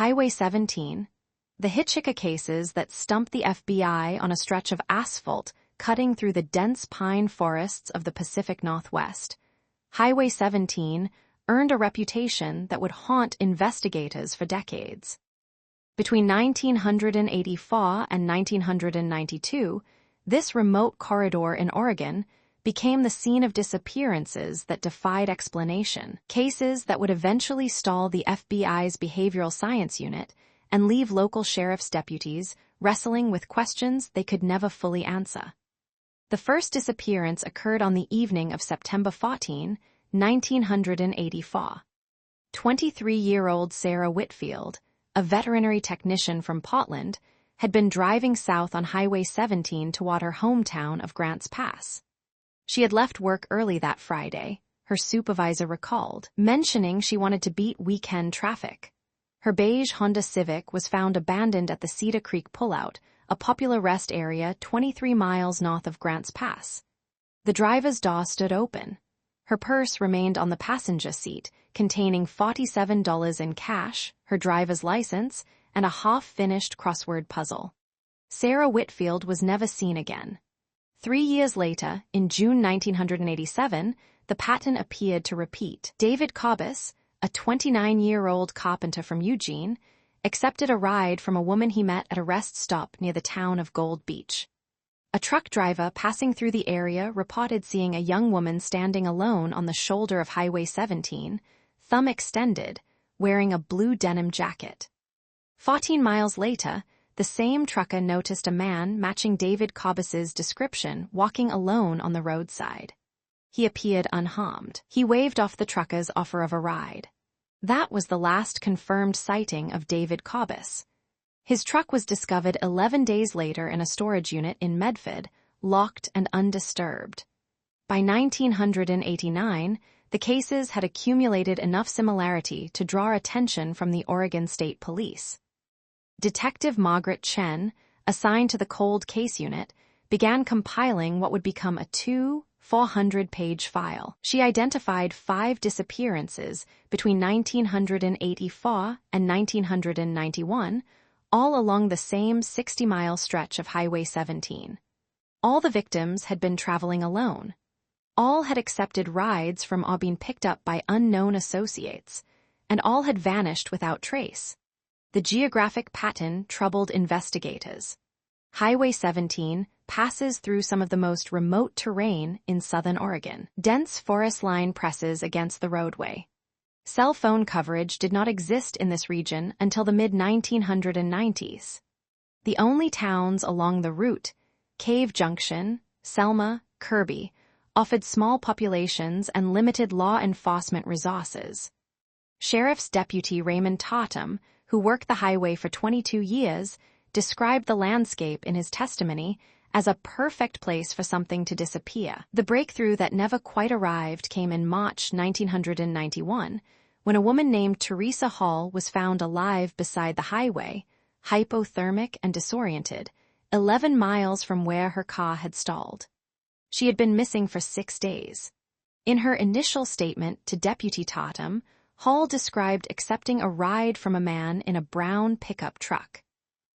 Highway 17, the Hitchhiker cases that stumped the FBI on a stretch of asphalt cutting through the dense pine forests of the Pacific Northwest. Highway 17 earned a reputation that would haunt investigators for decades. Between 1984 and 1992, this remote corridor in Oregon became the scene of disappearances that defied explanation, cases that would eventually stall the FBI's behavioral science unit and leave local sheriff's deputies wrestling with questions they could never fully answer. The first disappearance occurred on the evening of September 14, 1984. 23-year-old Sarah Whitfield, a veterinary technician from Portland, had been driving south on Highway 17 toward her hometown of Grants Pass. She had left work early that Friday, her supervisor recalled, mentioning she wanted to beat weekend traffic. Her beige Honda Civic was found abandoned at the Cedar Creek Pullout, a popular rest area 23 miles north of Grants Pass. The driver's door stood open. Her purse remained on the passenger seat, containing $47 in cash, her driver's license, and a half-finished crossword puzzle. Sarah Whitfield was never seen again. 3 years later, in June 1987, the pattern appeared to repeat. David Cobbis, a 29-year-old carpenter from Eugene, accepted a ride from a woman he met at a rest stop near the town of Gold Beach. A truck driver passing through the area reported seeing a young woman standing alone on the shoulder of Highway 17, thumb extended, wearing a blue denim jacket. 14 miles later, the same trucker noticed a man matching David Cobbis's description walking alone on the roadside. He appeared unharmed. He waved off the trucker's offer of a ride. That was the last confirmed sighting of David Cobbis. His truck was discovered 11 days later in a storage unit in Medford, locked and undisturbed. By 1989, the cases had accumulated enough similarity to draw attention from the Oregon State Police. Detective Margaret Chen, assigned to the Cold Case Unit, began compiling what would become a 400-page file. She identified 5 disappearances between 1984 and 1991, all along the same 60-mile stretch of Highway 17. All the victims had been traveling alone. All had accepted rides from or been picked up by unknown associates, and all had vanished without trace. The geographic pattern troubled investigators. Highway 17 passes through some of the most remote terrain in southern Oregon. Dense forest line presses against the roadway. Cell phone coverage did not exist in this region until the mid-1990s. The only towns along the route, Cave Junction, Selma, Kirby, offered small populations and limited law enforcement resources. Sheriff's Deputy Raymond Tatum, who worked the highway for 22 years, described the landscape in his testimony as a perfect place for something to disappear. The breakthrough that never quite arrived came in March 1991, when a woman named Teresa Hall was found alive beside the highway, hypothermic and disoriented, 11 miles from where her car had stalled. She had been missing for 6 days. In her initial statement to Deputy Tatum, Hall described accepting a ride from a man in a brown pickup truck.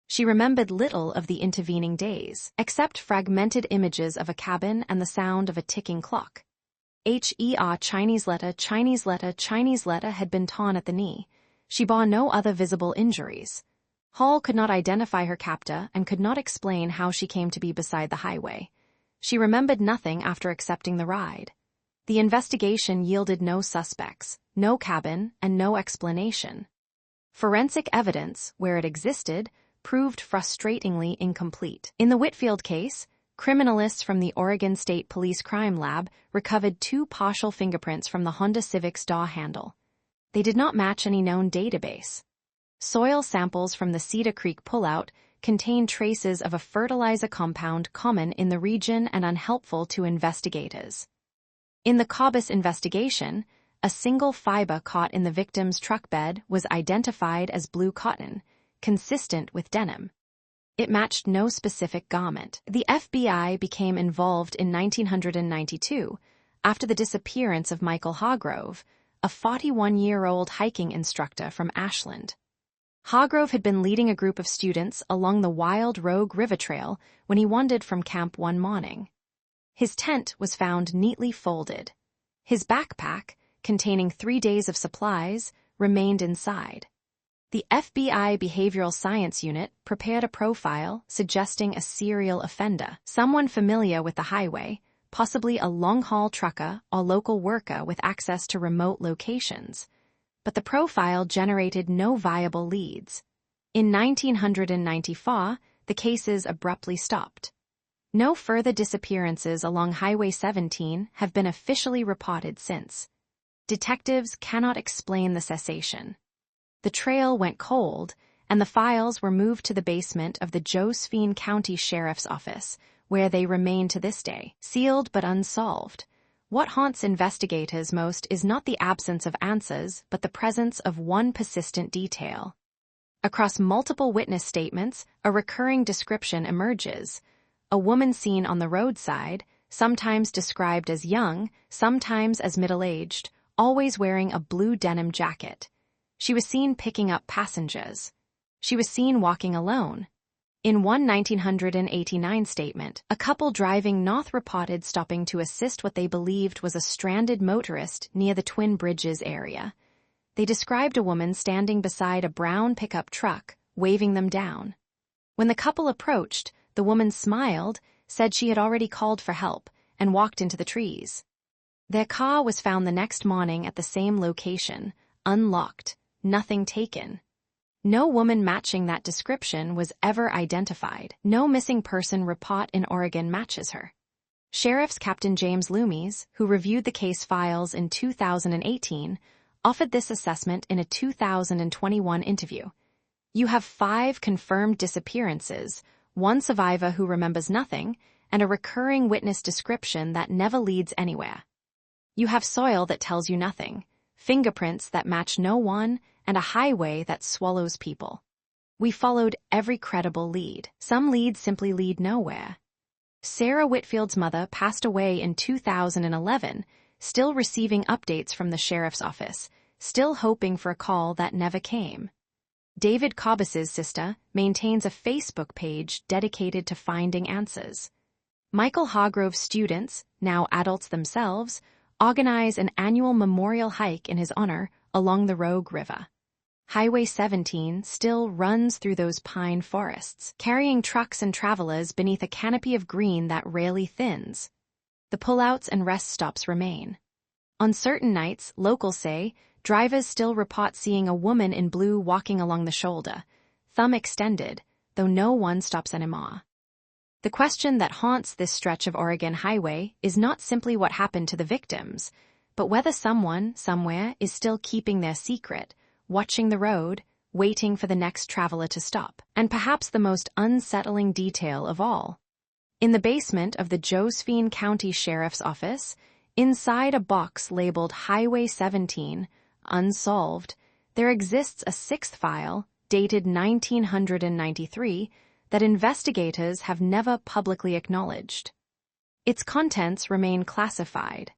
She remembered little of the intervening days, except fragmented images of a cabin and the sound of a ticking clock. Her Chinese letter had been torn at the knee. She bore no other visible injuries. Hall could not identify her captor and could not explain how she came to be beside the highway. She remembered nothing after accepting the ride. The investigation yielded no suspects, no cabin, and no explanation. Forensic evidence, where it existed, proved frustratingly incomplete. In the Whitfield case, criminalists from the Oregon State Police Crime Lab recovered 2 partial fingerprints from the Honda Civic's door handle. They did not match any known database. Soil samples from the Cedar Creek pullout contained traces of a fertilizer compound common in the region and unhelpful to investigators. In the Cobbis investigation, a single fiber caught in the victim's truck bed was identified as blue cotton, consistent with denim. It matched no specific garment. The FBI became involved in 1992 after the disappearance of Michael Hargrove, a 41-year-old hiking instructor from Ashland. Hargrove had been leading a group of students along the wild Rogue River Trail when he wandered from camp one morning. His tent was found neatly folded. His backpack, containing 3 days of supplies, remained inside. The FBI Behavioral Science Unit prepared a profile suggesting a serial offender, someone familiar with the highway, possibly a long-haul trucker or local worker with access to remote locations. But the profile generated no viable leads. In 1994, the cases abruptly stopped. No further disappearances along Highway 17 have been officially reported since. Detectives cannot explain the cessation. The trail went cold, and the files were moved to the basement of the Josephine County Sheriff's Office, where they remain to this day, sealed but unsolved. What haunts investigators most is not the absence of answers, but the presence of one persistent detail. Across multiple witness statements, a recurring description emerges. A woman seen on the roadside, sometimes described as young, sometimes as middle-aged, always wearing a blue denim jacket. She was seen picking up passengers. She was seen walking alone. In one 1989 statement, a couple driving north reported stopping to assist what they believed was a stranded motorist near the Twin Bridges area. They described a woman standing beside a brown pickup truck, waving them down. When the couple approached, the woman smiled, said she had already called for help, and walked into the trees. Their car was found the next morning at the same location, unlocked, nothing taken. No woman matching that description was ever identified. No missing person report in Oregon matches her. Sheriff's Captain James Loomis, who reviewed the case files in 2018, offered this assessment in a 2021 interview. You have 5 confirmed disappearances, 1 survivor who remembers nothing, and a recurring witness description that never leads anywhere. You have soil that tells you nothing, fingerprints that match no one, and a highway that swallows people. We followed every credible lead. Some leads simply lead nowhere. Sarah Whitfield's mother passed away in 2011, still receiving updates from the sheriff's office, still hoping for a call that never came. David Cobbis's sister maintains a Facebook page dedicated to finding answers. Michael Hargrove's students, now adults themselves, organize an annual memorial hike in his honor along the Rogue River. Highway 17 still runs through those pine forests, carrying trucks and travelers beneath a canopy of green that rarely thins. The pullouts and rest stops remain. On certain nights, locals say, drivers still report seeing a woman in blue walking along the shoulder, thumb extended, though no one stops anymore. The question that haunts this stretch of Oregon highway is not simply what happened to the victims, but whether someone, somewhere, is still keeping their secret, watching the road, waiting for the next traveler to stop. And perhaps the most unsettling detail of all. In the basement of the Josephine County Sheriff's Office, inside a box labeled Highway 17, Unsolved, there exists a 6th file, dated 1993, that investigators have never publicly acknowledged. Its contents remain classified,